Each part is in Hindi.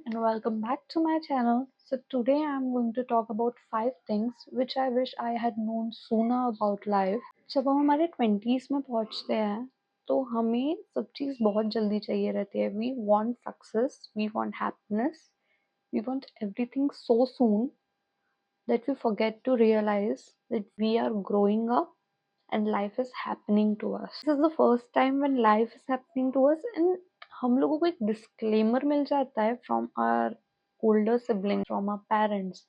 and welcome back to my channel. So today I'm going to talk about 5 things which I wish I had known sooner about life. जब हम हमारे 20s में पहुंचते हैं तो हमें सब चीज़ बहुत जल्दी चाहिए रहती है. We want success, we want happiness, we want everything so soon that we forget to realize that we are growing up and life is happening to us. This is the first time when life is happening to us and हम लोगों को एक डिस्क्लेमर मिल जाता है from our older sibling, from our parents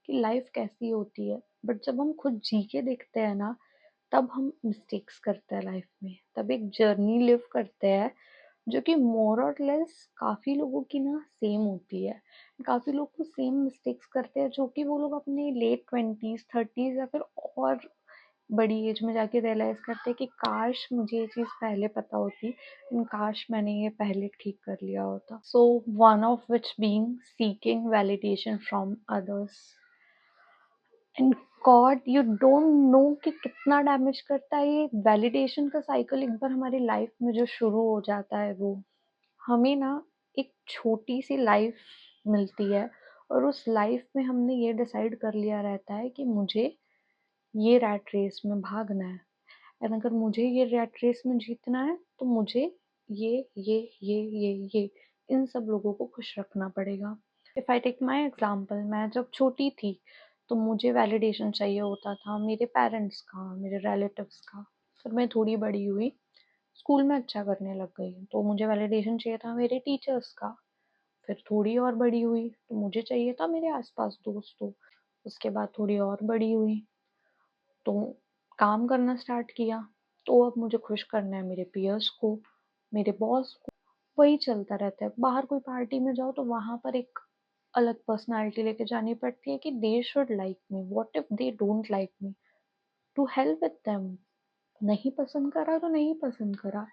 कि लाइफ कैसी होती है. बट जब हम खुद जी के देखते हैं ना, तब हम मिस्टेक्स करते हैं लाइफ में. तब एक जर्नी लिव करते हैं जो कि मोर और लेस काफ़ी लोगों की ना सेम होती है. काफ़ी लोग तो सेम मिस्टेक्स करते हैं जो कि वो लोग अपने लेट 20s 30s या फिर और बड़ी एज में जाके रियलाइज करते हैं कि काश मुझे ये चीज़ पहले पता होती एंड काश मैंने ये पहले ठीक कर लिया होता. So one of which being seeking validation from others. And God, you don't know कि कितना डैमेज करता है ये वैलिडेशन का साइकिल. एक बार हमारी लाइफ में जो शुरू हो जाता है, वो हमें ना एक छोटी सी लाइफ मिलती है और उस लाइफ में हमने ये डिसाइड कर लिया रहता है कि मुझे ये रैट रेस में भागना है. एंड अगर मुझे ये रैट रेस में जीतना है तो मुझे ये इन सब लोगों को खुश रखना पड़ेगा. If I take my example, मैं जब छोटी थी तो मुझे वैलिडेशन चाहिए होता था मेरे पेरेंट्स का, मेरे रिलेटिव्स का. फिर मैं थोड़ी बड़ी हुई, स्कूल में अच्छा करने लग गई तो मुझे वैलिडेशन चाहिए था मेरे टीचर्स का. फिर थोड़ी और बड़ी हुई तो मुझे चाहिए था मेरे आसपास दोस्तों. उसके बाद थोड़ी और बड़ी हुई तो काम करना स्टार्ट किया, तो अब मुझे खुश करना है मेरे पीयर्स को, मेरे बॉस को. वही चलता रहता है. बाहर कोई पार्टी में जाओ तो वहां पर एक अलग पर्सनालिटी लेके जानी पड़ती है कि they should like me. What if they don't like me? To help with them. नहीं पसंद करा तो नहीं पसंद करा.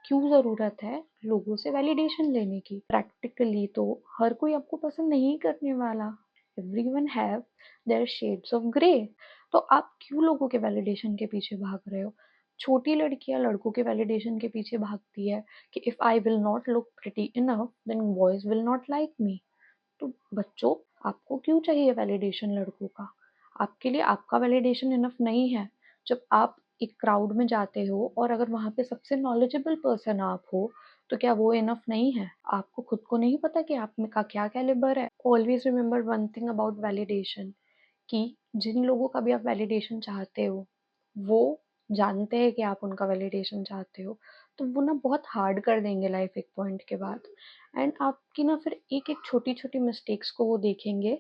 क्यों ज़रूरत है लोगों से वैलिडेशन लेने की? प्रैक्टिकली तो हर कोई आपको पसंद नहीं करने वाला. Everyone have their shades of grey. तो आप क्यों लोगों के वैलिडेशन के पीछे भाग रहे हो? छोटी लड़कियां लड़कों के वैलिडेशन के पीछे भागती है कि if I will not look pretty enough than boys will not like me. तो बच्चों, आपको क्यों चाहिए वैलिडेशन लड़कों का? आपके लिए आपका वैलिडेशन इनफ नहीं है. जब आप एक क्राउड में जाते हो और अगर वहाँ पे सबसे नॉलेजेबल पर्सन आप हो, तो क्या वो इनफ नहीं है? आपको खुद को नहीं पता कि आप में का क्या कैलिबर है? Always remember one thing about validation, कि जिन लोगों का भी आप वैलिडेशन चाहते हो, वो जानते हैं कि आप उनका वैलिडेशन चाहते हो. तो वो ना बहुत हार्ड कर देंगे लाइफ एक पॉइंट के बाद. एंड आपकी ना फिर एक एक छोटी छोटी मिस्टेक्स को वो देखेंगे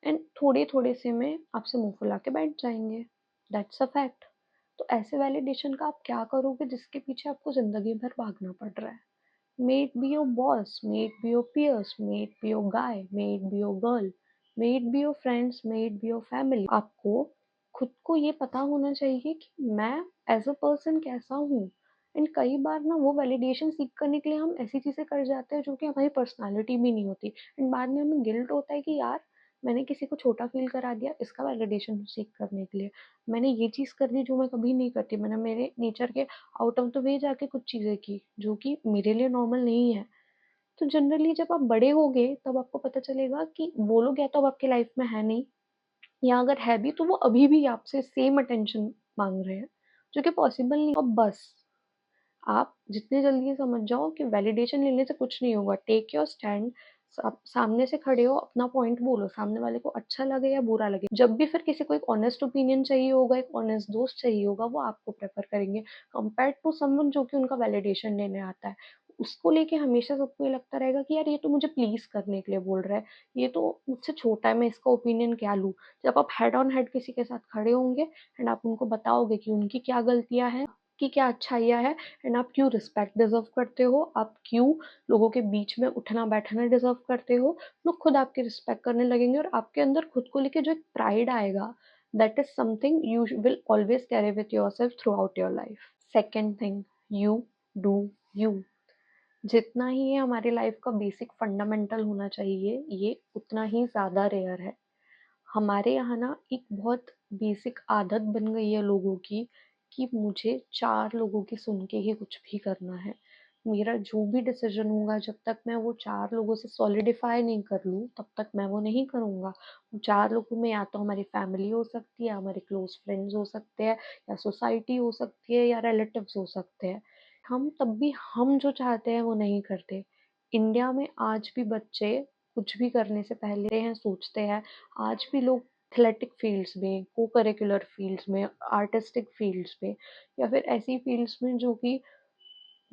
एंड थोड़े थोड़े से में आपसे मुंह फुला के बैठ जाएंगे. That's a fact. तो ऐसे वैलिडेशन का आप क्या करोगे जिसके पीछे आपको जिंदगी भर भागना पड़ रहा है? May it be your boss, may it be your peers, may it be your guy, may it be your girl, may it be your friends, may it be your family. आपको खुद को ये पता होना चाहिए कि मैं एज अ पर्सन कैसा हूँ. एंड कई बार ना वो वैलिडेशन सीख करने के लिए हम ऐसी चीज़ें कर जाते हैं जो कि हमारी पर्सनालिटी भी नहीं होती. एंड बाद में हमें गिल्ट होता है कि यार, मैंने किसी को छोटा फील करा दिया इसका वैलिडेशन सीख करने के लिए. मैंने ये चीज़ कर दी जो मैं कभी नहीं करती. मैंने मेरे नेचर के आउट ऑफ द वे जाके कुछ चीज़ें की जो कि मेरे लिए नॉर्मल नहीं है. तो जनरली जब आप बड़े होगे तब आपको पता चलेगा कि वो लोग या तो अब आपके लाइफ में है नहीं, या अगर है भी तो वो अभी भी आपसे सेम अटेंशन मांग रहे हैं, जो कि पॉसिबल नहीं. अब बस आप जितने जल्दी ये समझ जाओ कि वैलिडेशन लेने से कुछ नहीं होगा. Take your stand. सामने से खड़े हो, अपना पॉइंट बोलो, सामने वाले को अच्छा लगे या बुरा लगे. जब भी फिर किसी को एक ऑनेस्ट ओपिनियन चाहिए होगा, एक ऑनेस्ट दोस्त चाहिए होगा, वो आपको प्रेफर करेंगे कंपेयर टू समवन जो कि उनका वैलिडेशन लेने आता है. उसको लेके हमेशा सबको ये लगता रहेगा कि यार ये तो मुझे प्लीज करने के लिए बोल रहा है, ये तो मुझसे छोटा है, मैं इसका ओपिनियन क्या लूँ. जब आप हेड ऑन हेड किसी के साथ खड़े होंगे एंड आप उनको बताओगे कि उनकी क्या गलतियां हैं, कि क्या अच्छाइयाँ है, एंड आप क्यों रिस्पेक्ट डिजर्व करते हो, आप क्यों लोगों के बीच में उठना बैठना डिजर्व करते हो, लोग खुद आपकी रिस्पेक्ट करने लगेंगे. और आपके अंदर खुद को लेके जो एक प्राइड आएगा, that is something you will always carry with your self through out your life. Second thing, you do you. जितना ही ये हमारी लाइफ का बेसिक फंडामेंटल होना चाहिए, ये उतना ही ज़्यादा रेयर है. हमारे यहाँ ना एक बहुत बेसिक आदत बन गई है लोगों की कि मुझे 4 लोगों की सुन के ही कुछ भी करना है. मेरा जो भी डिसीजन होगा जब तक मैं वो 4 लोगों से सॉलिडिफाई नहीं कर लूँ, तब तक मैं वो नहीं करूँगा। 4 लोगों में या तो हमारी फैमिली हो सकती है, हमारे क्लोज़ फ्रेंड्स हो सकते हैं, या सोसाइटी हो सकती है, या रिलेटिव्स हो सकते हैं। हम तब भी हम जो चाहते हैं वो नहीं करते। इंडिया में आज भी बच्चे कुछ भी करने से पहले हैं सोचते हैं। आज भी लोग एथलेटिक फील्ड्स में, को-करिकुलर फील्ड्स में, आर्टिस्टिक फील्ड्स में, या फिर ऐसी फील्ड्स में जो कि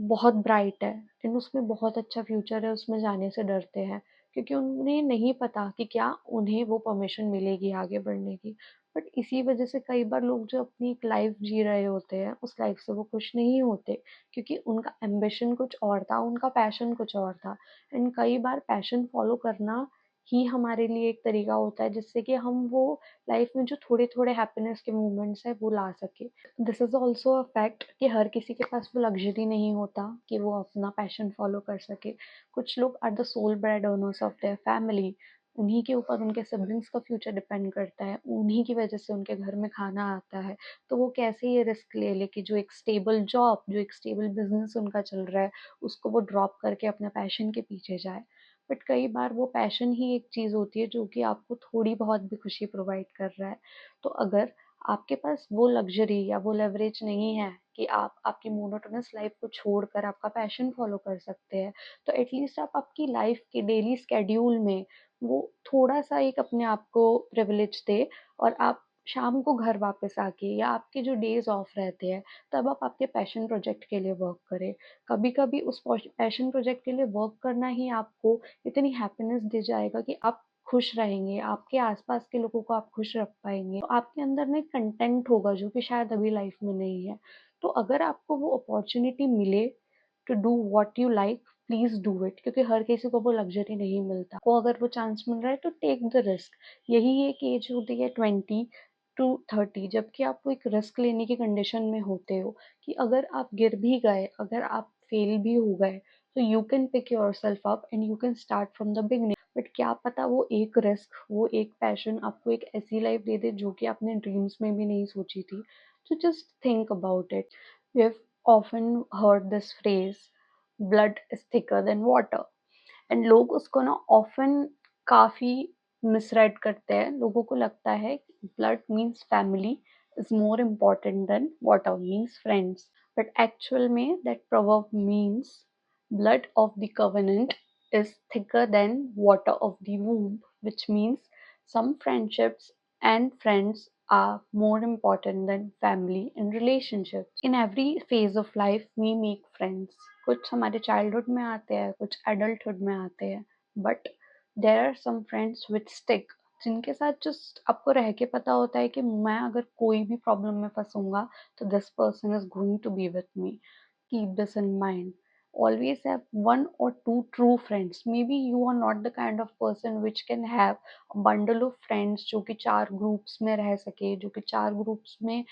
बहुत ब्राइट है एंड उसमें बहुत अच्छा फ्यूचर है, उसमें जाने से डरते हैं क्योंकि उन्हें नहीं पता कि क्या उन्हें वो परमिशन मिलेगी आगे बढ़ने की। बट इसी वजह से कई बार लोग जो अपनी एक लाइफ जी रहे होते हैं, उस लाइफ से वो खुश नहीं होते क्योंकि उनका एम्बिशन कुछ और था, उनका पैशन कुछ और था। एंड कई बार पैशन फॉलो करना ही हमारे लिए एक तरीका होता है जिससे कि हम वो लाइफ में जो थोड़े-थोड़े हैप्पीनेस के मोमेंट्स हैं, वो ला सकें। This is also a fact कि हर किसी के पास वो लग्ज़री नहीं होता कि वो अपना पैशन फ़ॉलो कर सके। कुछ लोग are the sole bread earners of their family. उन्हीं के ऊपर उनके सिबलिंग्स का फ्यूचर डिपेंड करता है, उन्हीं की वजह से उनके घर में खाना आता है। तो वो कैसे ये रिस्क ले लें कि जो एक स्टेबल जॉब, जो एक स्टेबल बिज़नेस उनका चल रहा है, उसको वो ड्रॉप करके अपने पैशन के पीछे जाएँ। बट कई बार वो पैशन ही एक चीज़ होती है जो कि आपको थोड़ी बहुत भी खुशी प्रोवाइड कर रहा है। तो अगर आपके पास वो लग्ज़री या वो लेवरेज नहीं है कि आप आपकी मोनोटोनस लाइफ़ को छोड़कर आपका पैशन फ़ॉलो कर सकते हैं, तो एटलीस्ट आप आपकी लाइफ़ के डेली शेड्यूल में वो थोड़ा-सा एक अपने आप को प्रिविलेज दें और आप शाम को घर वापस आके या आपके जो डेज़ ऑफ रहते हैं, तब आप आपके पैशन प्रोजेक्ट के लिए वर्क करें। कभी-कभी उस पैशन प्रोजेक्ट के लिए वर्क करना ही आपको इतनी हैप्पीनेस दे जाएगा कि आप खुश रहेंगे, आपके आस-पास के लोगों को आप खुश रख पाएँगे। तो आपके अंदर ना एक कंटेंट होगा जो कि शायद अभी लाइफ़ में नहीं है। तो अगर आपको वो अपॉर्च्युनिटी मिले to do what you like, please do it क्योंकि हर किसी को वो लग्ज़री नहीं मिलता। आपको अगर वो चांस मिल रहा है तो टेक द रिस्क। यही एक एज होती है 20 टू 30 जबकि आप वो एक रिस्क लेने की कंडीशन में होते हो कि अगर आप गिर भी गए, अगर आप फेल भी हो गए, तो you can pick yourself up and you can start from the beginning. But क्या पता वो एक रिस्क, वो एक पैशन आपको एक ऐसी लाइफ दे दे जो कि आपने ड्रीम्स में भी नहीं सोची थी। So just think about it. We have often heard this phrase, blood is thicker than water. And लोग उसको ना ऑफ़न काफ़ी मिसराइड करते हैं। लोगों को लगता है कि blood means family is more important than water means friends. But actual में that proverb means blood of the covenant is thicker than water of the womb, which means some friendships and friends are more important than family and relationships. In every phase of life, we make friends. कुछ हमारे चाइल्डहुड में आते हैं, कुछ एडल्टहुड में आते हैं, but there are some friends which stick, जिनके साथ जस्ट आपको रह के पता होता है कि मैं अगर कोई भी प्रॉब्लम में फंसूंगा तो this person is going to be with me. Keep this in mind. Always have one or two true friends. Maybe you are not the kind of person which can have a bundle of friends जो कि 4 ग्रुप्स में रह सके, जो कि 4 ग्रुप्स में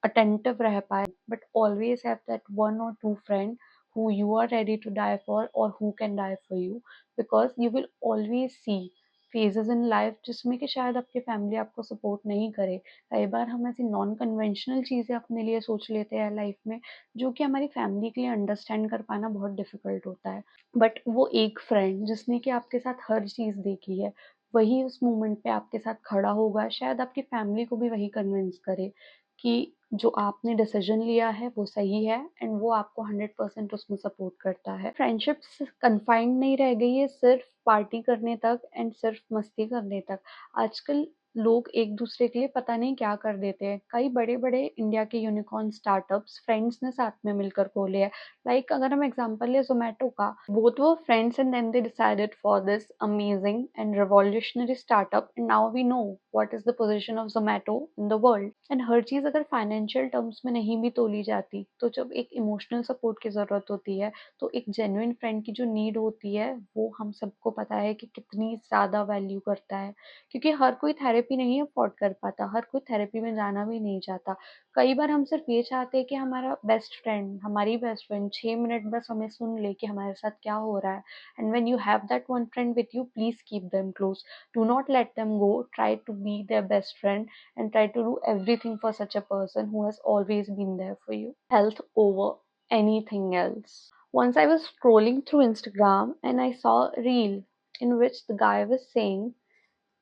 attentive रह पाए, but always have that one or two friend who you are ready to die for or who can die for you, because you will always see phases in life जिसमें कि शायद आपकी फैमिली आपको सपोर्ट नहीं करे। कई बार हम ऐसी नॉन कन्वेंशनल चीज़ें अपने लिए सोच लेते हैं लाइफ में जो कि हमारी फैमिली के लिए अंडरस्टैंड कर पाना बहुत डिफिकल्ट होता है। बट वो एक फ्रेंड जिसने कि आपके साथ हर चीज़ देखी है, वही उस मोमेंट पे आपके साथ खड़ा होगा, शायद आपकी फैमिली को भी वही कन्विंस करे कि जो आपने डिसीजन लिया है वो सही है एंड वो आपको 100% उसमें सपोर्ट करता है। फ्रेंडशिप्स कन्फाइंड नहीं रह गई है सिर्फ पार्टी करने तक एंड सिर्फ मस्ती करने तक। आजकल लोग एक दूसरे के लिए पता नहीं क्या कर देते हैं। कई बड़े-बड़े इंडिया के यूनिकॉर्न स्टार्टअप्स फ्रेंड्स ने साथ में मिलकर खोले हैं। लाइक अगर हम एग्जांपल लें ज़ोमैटो का, both were friends and then they decided for this amazing and revolutionary startup and now we know what is the position of Zomato in the world. And हर चीज़ अगर फाइनेंशियल टर्म्स में नहीं भी तोली जाती, तो जब एक इमोशनल सपोर्ट की ज़रूरत होती है, तो एक जेन्युइन फ्रेंड की जो नीड होती है, वो हम सबको पता है कि कितनी ज़्यादा वैल्यू करता है। क्योंकि हर कोई थेरेपी नहीं अफोर्ड कर पाता, हर कोई थेरेपी में जाना भी नहीं चाहता। कई बार हम सिर्फ ये चाहते हैं कि हमारा बेस्ट फ्रेंड, हमारी बेस्ट फ्रेंड 6 मिनट बस हमें सुन ले कि हमारे साथ क्या हो रहा है। And when you have that one friend with you, please keep them close. Do not let them go, try to be their best friend and try to do everything for such a person who has always been there for you. Health over anything else. Once I was scrolling through Instagram and I saw a reel in which the guy was saying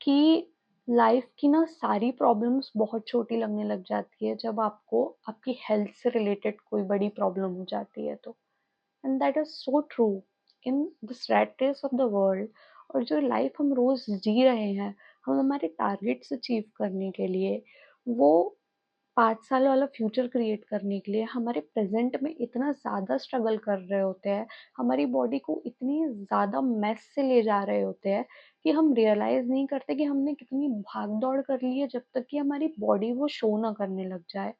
कि लाइफ की ना सारी प्रॉब्लम्स बहुत छोटी लगने लग जाती है जब आपको आपकी हेल्थ से रिलेटेड कोई बड़ी प्रॉब्लम हो जाती है तो। And that is so true in this rat race of the world. और जो लाइफ हम रोज जी रहे हैं, हम हमारे टारगेट्स अचीव करने के लिए, वो 5 साल वाला फ्यूचर क्रिएट करने के लिए हमारे प्रेजेंट में इतना ज़्यादा स्ट्रगल कर रहे होते हैं, हमारी बॉडी को इतनी ज़्यादा मेस से ले जा रहे होते हैं कि हम रियलाइज़ नहीं करते कि हमने कितनी भाग दौड़ कर ली है जब तक कि हमारी बॉडी वो शो ना करने लग जाए।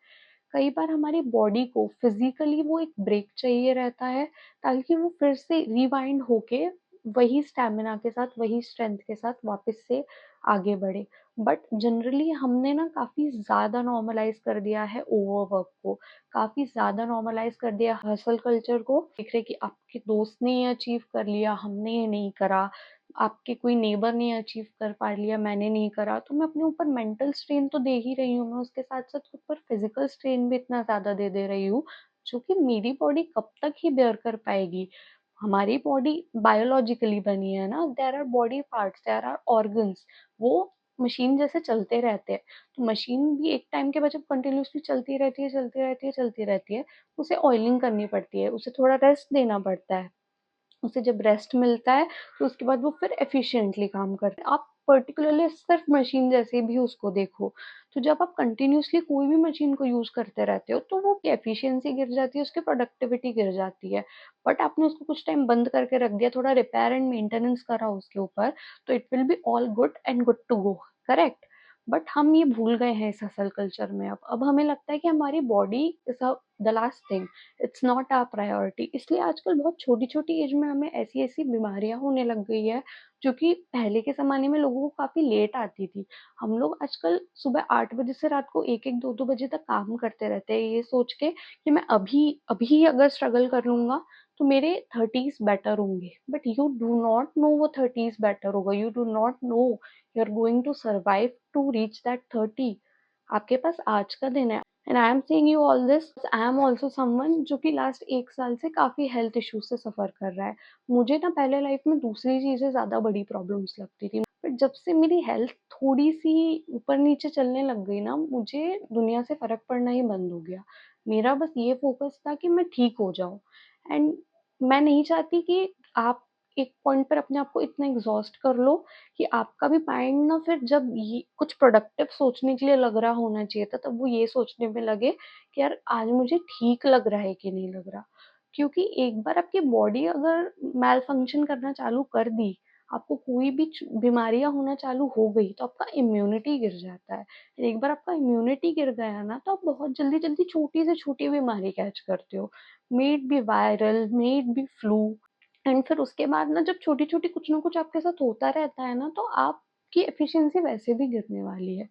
कई बार हमारी बॉडी को फिजिकली वो एक ब्रेक चाहिए रहता है ताकि वो फिर से रिवाइंड होके वही स्टैमिना के साथ, वही स्ट्रेंथ के साथ वापस से आगे बढ़े। बट जनरली हमने ना काफ़ी ज़्यादा नॉर्मलाइज़ कर दिया है ओवरवर्क को, काफ़ी ज़्यादा नॉर्मलाइज़ कर दिया हसल कल्चर को। देख रहे कि आपके दोस्त ने ये अचीव कर लिया, हमने ये नहीं करा, आपके कोई नेबर ने अचीव कर पा लिया, मैंने नहीं करा। तो मैं अपने ऊपर मेंटल स्ट्रेन तो दे ही रही हूँ, मैं उसके साथ-साथ खुद पर फिज़िकल स्ट्रेन भी इतना ज़्यादा दे दे रही हूँ, जो कि मेरी बॉडी कब तक ही बेयर कर पाएगी। हमारी बॉडी बायोलॉजिकली बनी है ना, there are body parts, there are organs, वो मशीन जैसे चलते रहते हैं। तो मशीन भी एक टाइम के बाद जब कंटिन्यूअसली चलती रहती है, चलती रहती है, चलती रहती है, उसे ऑयलिंग करनी पड़ती है, उसे थोड़ा रेस्ट देना पड़ता है। उसे जब रेस्ट मिलता है तो उसके बाद वो फिर एफिशिएंटली काम करता है। आप पर्टिकुलरली सिर्फ मशीन जैसे भी उसको देखो, तो जब आप कंटिन्यूअसली कोई भी मशीन को यूज करते रहते हो तो वो एफिशिएंसी गिर जाती है, उसकी प्रोडक्टिविटी गिर जाती है। बट आपने उसको कुछ टाइम बंद करके रख दिया, थोड़ा रिपेयर एंड मेंटेनेंस करा उसके ऊपर, तो it will be all good and good to go. Correct. But हम ये भूल गए हैं इस हसल कल्चर में। अब हमें लगता है कि हमारी body is the last thing, it's not our priority. इसलिए आजकल बहुत छोटी-छोटी एज में हमें ऐसी-ऐसी बीमारियाँ होने लग गई है, जो कि पहले के ज़माने में लोगों को काफ़ी लेट आती थी। हम लोग आजकल सुबह 8 बजे से रात को 1-1, 2-2 बजे तक काम करते रहते हैं, ये सोच के कि मैं अभी अभी अगर स्ट्रगल कर लूँगा, तो मेरे 30s बेटर होंगे। But you do not know वो 30s बेटर होगा, you do not know you are going to survive to reach that 30। आपके पास आज का दिन है। And I am saying you all this, I am also someone जो कि लास्ट 1 साल से काफ़ी हेल्थ इश्यूज से सफ़र कर रहा है। मुझे ना पहले लाइफ में दूसरी चीज़ें ज़्यादा बड़ी प्रॉब्लम्स लगती थी। बट जब से मेरी हेल्थ थोड़ी-सी ऊपर-नीचे चलने लग गई ना, मुझे दुनिया से फ़र्क पड़ना ही बंद हो गया। मेरा बस ये फ़ोकस था कि मैं ठीक हो जाऊँ। एंड मैं नहीं चाहती कि आप एक पॉइंट पर अपने आप को इतना एग्ज़ॉस्ट कर लो कि आपका भी माइंड ना फिर जब ये कुछ प्रोडक्टिव सोचने के लिए लग रहा होना चाहिए था, तब वो ये सोचने में लगे कि यार आज मुझे ठीक लग रहा है कि नहीं लग रहा। क्योंकि एक बार आपकी बॉडी अगर मैल फंक्शन करना चालू कर दी, आपको कोई भी बीमारियां होना चालू हो गई, तो आपका इम्यूनिटी गिर जाता है। एक बार आपका इम्यूनिटी गिर गया ना, तो आप बहुत जल्दी जल्दी छोटी से छोटी बीमारी कैच करते हो, may it be viral, may it be flu. And फिर उसके बाद ना जब छोटी-छोटी कुछ ना कुछ आपके साथ होता रहता है ना, तो आपकी एफिशिएंसी वैसे भी गिरने वाली है।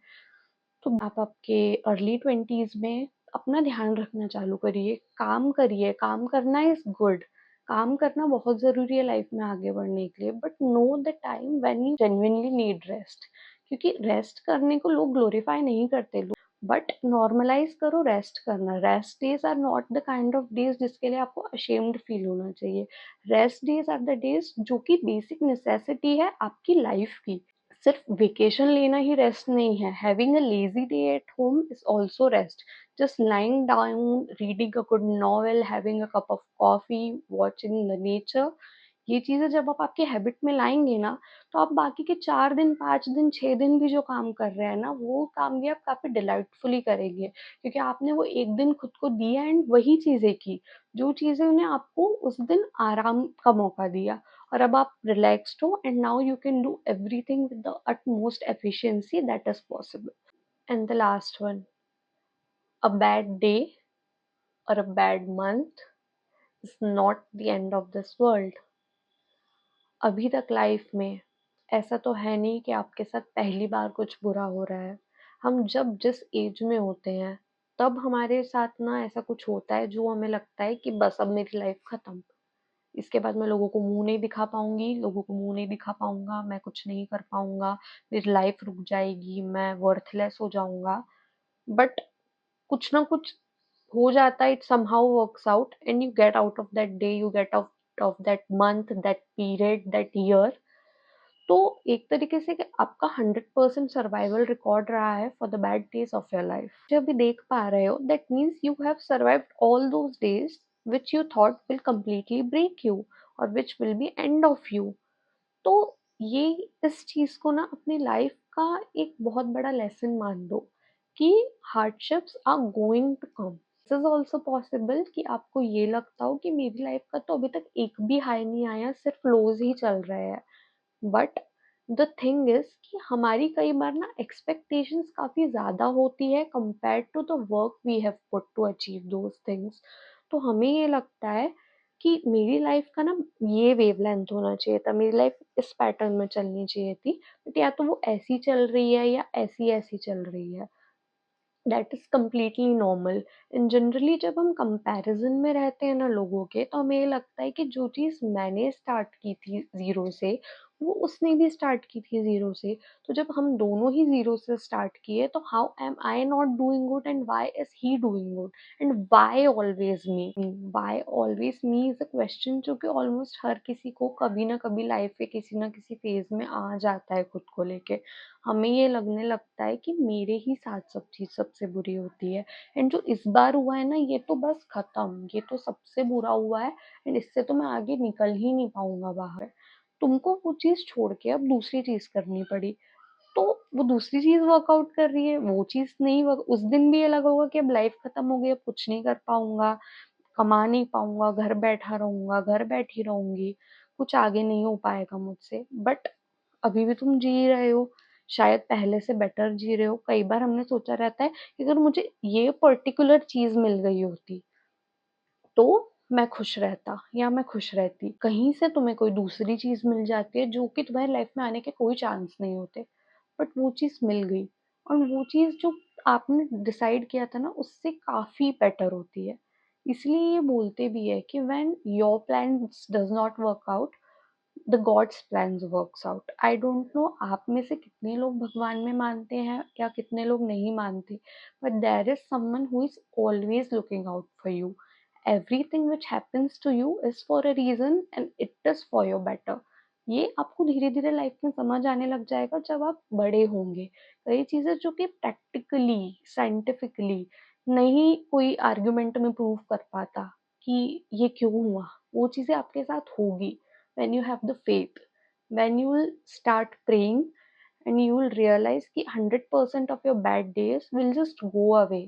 तो आप आपके अर्ली 20s में अपना ध्यान रखना चालू करिए, करिए, काम करना इज़ गुड। काम करना बहुत ज़रूरी है लाइफ में आगे बढ़ने के लिए, but know the time when you genuinely need rest. क्योंकि रेस्ट करने को लोग ग्लोरीफाई नहीं करते, बट नॉर्मलाइज़ करो रेस्ट करना। Rest days are not the kind of days जिसके लिए आपको अशेम्ड फील होना चाहिए। Rest days are the days जो कि बेसिक नेसेसिटी है आपकी लाइफ की। सिर्फ वेकेशन लेना ही रेस्ट नहीं है। Having a lazy day at home is also rest. Just lying down, reading a good novel, having a cup of coffee, watching the nature, ये चीज़ें जब आप आपके हैबिट में लाएँगे ना, तो आप बाकी के 4 दिन, 5 दिन, 6 दिन भी जो काम कर रहे हैं ना, वो काम भी आप काफ़ी डिलाइटफुली करेंगे। क्योंकि आपने वो 1 दिन खुद को दिया एंड वही चीज़ें की, जो चीज़ें ने आपको उस दिन आराम का मौका दिया। और अब आप रिलैक्स्ड हो and now you can do everything with the utmost efficiency that is possible. And the last one, a bad day or a bad month is not the end of this world. अभी तक लाइफ में ऐसा तो है नहीं कि आपके साथ पहली बार कुछ बुरा हो रहा है। हम जब जिस एज में होते हैं, तब हमारे साथ ना ऐसा कुछ होता है जो हमें लगता है कि बस अब मेरी लाइफ खत्म। इसके बाद मैं लोगों को मुँह नहीं दिखा पाऊँगी, लोगों को मुँह नहीं दिखा पाऊँगा, मैं कुछ नहीं कर पाऊँगा, मेरी लाइफ रुक जाएगी, मैं वर्थलेस हो जाऊँगा। बट कुछ ना कुछ हो जाता है, it somehow works out and you get out of that day, you get out of that month, that period, that year. तो एक तरीके से कि आपका 100% सर्वाइवल रिकॉर्ड रहा है for the bad days of your life. जब भी देख पा रहे हो, that means you have survived all those days which you thought will completely break you और which will be end of you. तो ये इस चीज को ना अपनी लाइफ का एक बहुत बड़ा लेसन मान दो कि hardships are going to come. This is also possible कि आपको ये लगता हो कि मेरी लाइफ का तो अभी तक एक भी हाई नहीं आया, सिर्फ लोज ही चल रहे हैं। बट द थिंग इज कि हमारी कई बार ना एक्सपेक्टेशंस काफी ज्यादा होती है compare to the work we have put to achieve those things. तो हमें ये लगता है कि मेरी लाइफ का ना ये वेवलेंथ होना चाहिए था, मेरी लाइफ इस पैटर्न में चलनी चाहिए थी, बट या तो वो ऐसी चल रही है या ऐसी ऐसी चल रही है। That is completely normal. And generally जब हम कंपैरिजन में रहते हैं ना लोगों के, तो हमें ये लगता है कि जो चीज़ मैंने स्टार्ट की थी ज़ीरो से, वो उसने भी स्टार्ट की थी ज़ीरो से। तो जब हम दोनों ही ज़ीरो से स्टार्ट किए, तो how am I not doing good and why is he doing good and why always me. Why always me is a question जो कि ऑलमोस्ट हर किसी को कभी ना कभी लाइफ के किसी ना किसी फेज में आ जाता है खुद को लेके। हमें ये लगने लगता है कि मेरे ही साथ सब चीज़ सबसे बुरी होती है एंड जो इस बार हुआ है ना, ये तो बस खत्म, ये तो सबसे बुरा हुआ है एंड इससे तो मैं आगे निकल ही नहीं पाऊंगा बाहर। तुमको वो चीज़ छोड़ के अब दूसरी चीज़ करनी पड़ी, तो वो दूसरी चीज़ वर्कआउट कर रही है, वो चीज़ नहीं वर्क। उस दिन भी ये लगा होगा कि अब लाइफ खत्म हो गई, अब कुछ नहीं कर पाऊंगा, कमा नहीं पाऊंगा, घर बैठा रहूंगा, घर बैठी रहूंगी, कुछ आगे नहीं हो पाएगा मुझसे। बट अभी भी तुम जी रहे हो, शायद पहले से बेटर जी रहे हो। कई बार हमने सोचा रहता है कि अगर मुझे ये पर्टिकुलर चीज मिल गई होती तो मैं खुश रहता या मैं खुश रहती। कहीं से तुम्हें कोई दूसरी चीज मिल जाती है जो कि तुम्हारी लाइफ में आने के कोई चांस नहीं होते, बट वो चीज मिल गई और वो चीज जो आपने डिसाइड किया था ना, उससे काफी बेटर होती है। इसलिए ये बोलते भी है कि when your plans does not work out, the gods plans works out. I don't know आप में से कितने लोग भगवान में मानते हैं या कितने लोग नहीं मानते, but there is someone who is always looking out for you. Everything which happens to you is for a reason and it is for your better. ये आपको धीरे धीरे लाइफ में समझ आने लग जाएगा जब आप बड़े होंगे। कई चीजें जो कि प्रैक्टिकली साइंटिफिकली नहीं कोई आर्ग्यूमेंट में प्रूव कर पाता कि ये क्यों हुआ, वो चीजें आपके साथ होगी when you have the faith, when you will start praying and you will realize कि 100% of your bad days will just go away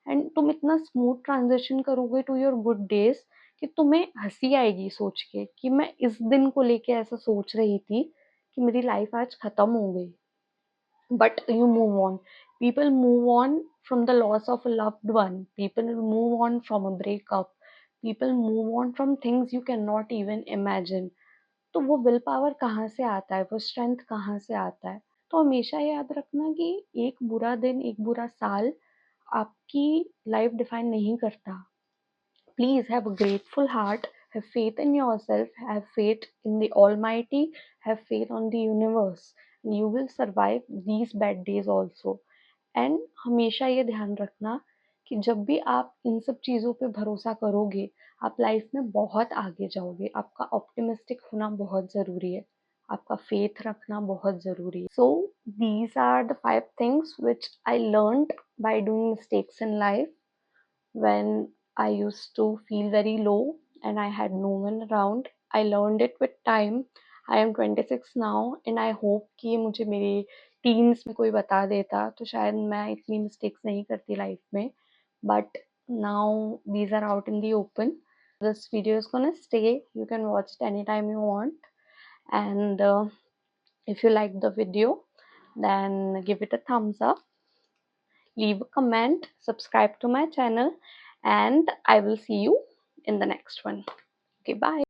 and तुम इतना स्मूथ ट्रांजिशन करोगे टू योर गुड डेज कि तुम्हें हंसी आएगी सोच के कि मैं इस दिन को लेके ऐसा सोच रही थी कि मेरी लाइफ आज खत्म हो गई। But you move on. People move on from the loss of a loved one. People move on from a breakup. People move on from things you cannot even imagine. तो वो विल पावर कहाँ से आता है, वो स्ट्रेंथ कहाँ से आता है? तो हमेशा याद रखना कि एक बुरा दिन, एक बुरा साल आपकी लाइफ डिफाइन नहीं करता। Please have a grateful heart, have faith in yourself, have faith in the Almighty, have faith on the universe. And you will survive these bad days also. And हमेशा ये ध्यान रखना कि जब भी आप इन सब चीज़ों पे भरोसा करोगे, आप लाइफ में बहुत आगे जाओगे। आपका ऑप्टिमिस्टिक होना बहुत ज़रूरी है, आपका फेथ रखना बहुत ज़रूरी है। So these are the 5 things which I learned by doing mistakes in life when I used to feel very low and I had no one around. I learned it with time. I am 26 now and I hope कि मुझे मेरे टीन्स में कोई बता देता तो शायद मैं इतनी मिस्टेक्स नहीं करती लाइफ में। But now these are out in the open. This video is gonna stay. You can watch it anytime you want. And if you like the video, then give it a thumbs up, leave a comment, subscribe to my channel, and I will see you in the next one. Okay, bye.